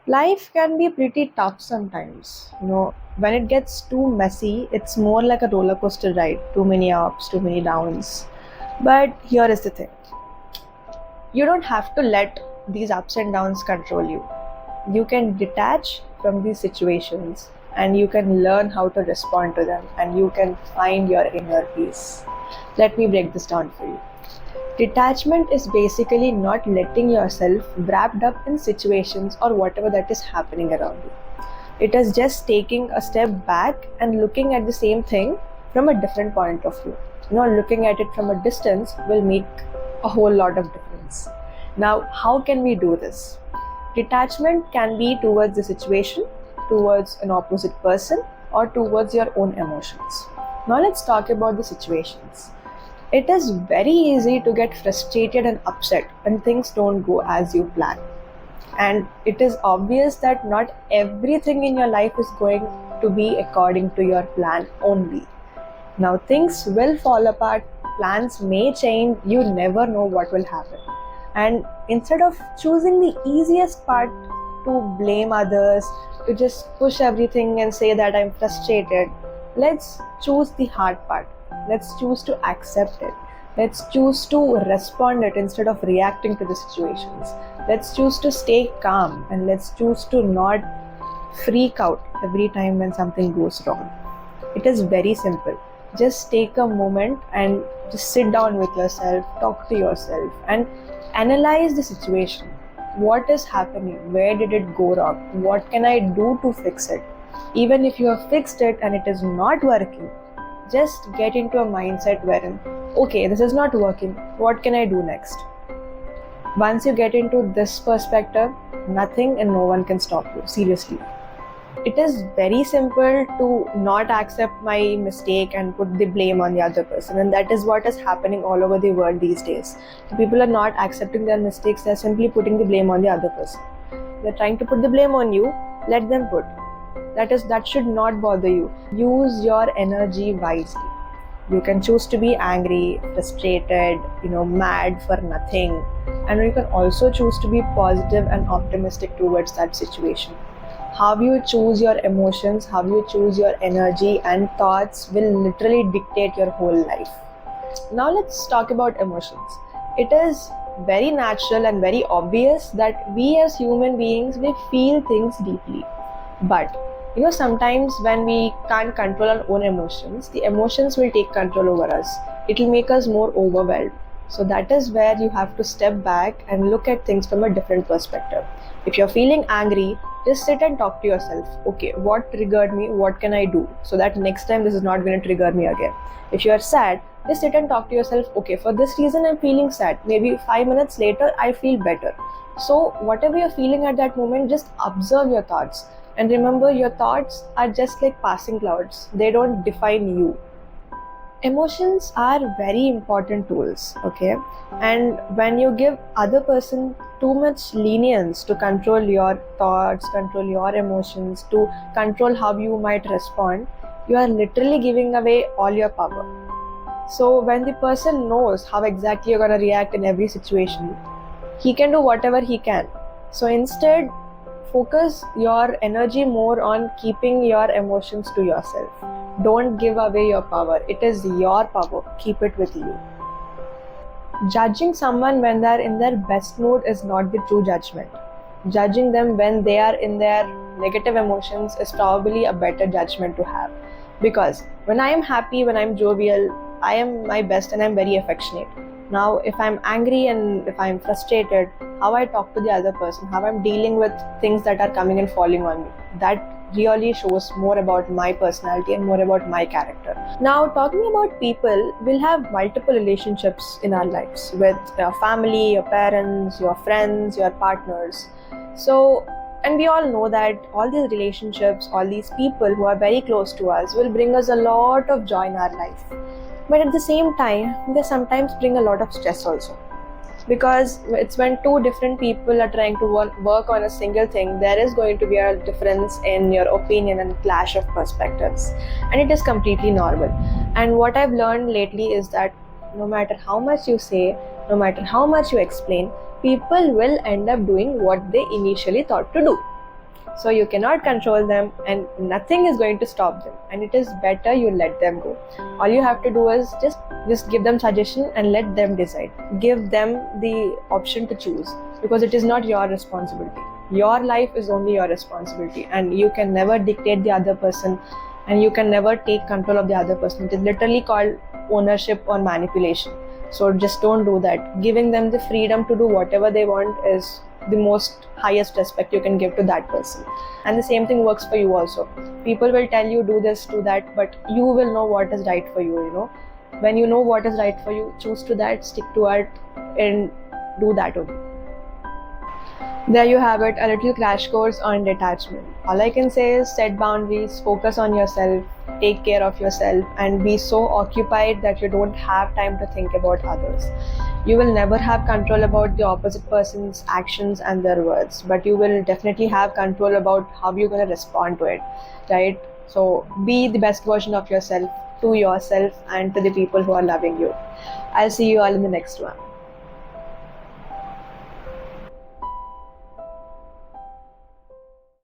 Life can be pretty tough sometimes. When it gets too messy, it's more like a roller coaster ride. Too many ups, too many downs. But here is the thing, you don't have to let these ups and downs control you. You can detach from these situations and you can learn how to respond to them and you can find your inner peace. Let me break this down for you. Detachment is basically not letting yourself wrapped up in situations or whatever that is happening around you. It is just taking a step back and looking at the same thing from a different point of view. Looking at it from a distance will make a whole lot of difference. Now, how can we do this? Detachment can be towards the situation, towards an opposite person, or towards your own emotions. Now, let's talk about the situations. It is very easy to get frustrated and upset when things don't go as you plan. And it is obvious that not everything in your life is going to be according to your plan only. Now, things will fall apart, plans may change, you never know what will happen. And instead of choosing the easiest part to blame others, to just push everything and say that I'm frustrated, let's choose the hard part. Let's choose to accept it. Let's choose to respond it instead of reacting to the situations. Let's choose to stay calm and let's choose to not freak out every time when something goes wrong. It is very simple. Just take a moment and just sit down with yourself, talk to yourself, and analyze the situation. What is happening? Where did it go wrong? What can I do to fix it? Even if you have fixed it and it is not working, just get into a mindset wherein, okay, this is not working. What can I do next? Once you get into this perspective, nothing and no one can stop you. Seriously. It is very simple to not accept my mistake and put the blame on the other person, and that is what is happening all over the world these days. People are not accepting their mistakes, they're simply putting the blame on the other person. They're trying to put the blame on you, let them put. That should not bother you. Use your energy wisely. You can choose to be angry, frustrated, mad for nothing, and you can also choose to be positive and optimistic towards that situation. How you choose your emotions, how you choose your energy and thoughts will literally dictate your whole life. Now let's talk about emotions. It is very natural and very obvious that we as human beings, we feel things deeply. But sometimes when we can't control our own emotions, the emotions will take control over us. It will make us more overwhelmed. So that is where you have to step back and look at things from a different perspective. If you're feeling angry, just sit and talk to yourself. Okay, what triggered me? What can I do so that next time this is not going to trigger me again? If you're sad, just sit and talk to yourself. Okay, for this reason I'm feeling sad. Maybe 5 minutes later I feel better. So whatever you're feeling at that moment, just observe your thoughts. And remember, your thoughts are just like passing clouds. They don't define you. Emotions are very important tools, okay? And when you give other person too much lenience to control your thoughts, control your emotions, to control how you might respond, you are literally giving away all your power. So when the person knows how exactly you're going to react in every situation, he can do whatever he can. So instead, focus your energy more on keeping your emotions to yourself. Don't give away your power. It is your power. Keep it with you. Judging someone when they're in their best mood is not the true judgment. Judging them when they are in their negative emotions is probably a better judgment to have. Because when I am happy, when I'm jovial, I am my best and I'm very affectionate. Now, if I'm angry and if I'm frustrated, how I talk to the other person, how I'm dealing with things that are coming and falling on me, that really shows more about my personality and more about my character. Now, talking about people, we'll have multiple relationships in our lives with your family, your parents, your friends, your partners. So, and we all know that all these relationships, all these people who are very close to us will bring us a lot of joy in our life. But at the same time, they sometimes bring a lot of stress also. Because it's when two different people are trying to work on a single thing, there is going to be a difference in your opinion and clash of perspectives. And it is completely normal. And what I've learned lately is that no matter how much you say, no matter how much you explain, people will end up doing what they initially thought to do. So you cannot control them, and nothing is going to stop them, and it is better you let them go. All you have to do is just give them suggestion and let them decide. Give them the option to choose, because it is not your responsibility. Your life is only your responsibility, and you can never dictate the other person, and you can never take control of the other person. It is literally called ownership or manipulation. So just don't do that. Giving them the freedom to do whatever they want is the most highest respect you can give to that person. And the same thing works for you also. People will tell you do this, do that, but you will know what is right for you, you know. When you know what is right for you, choose to that, stick to it, and do that only. There you have it, a little crash course on detachment. All I can say is set boundaries, focus on yourself, take care of yourself, and be so occupied that you don't have time to think about others. You will never have control about the opposite person's actions and their words, but you will definitely have control about how you're going to respond to it, right? So be the best version of yourself, to yourself and to the people who are loving you. I'll see you all in the next one.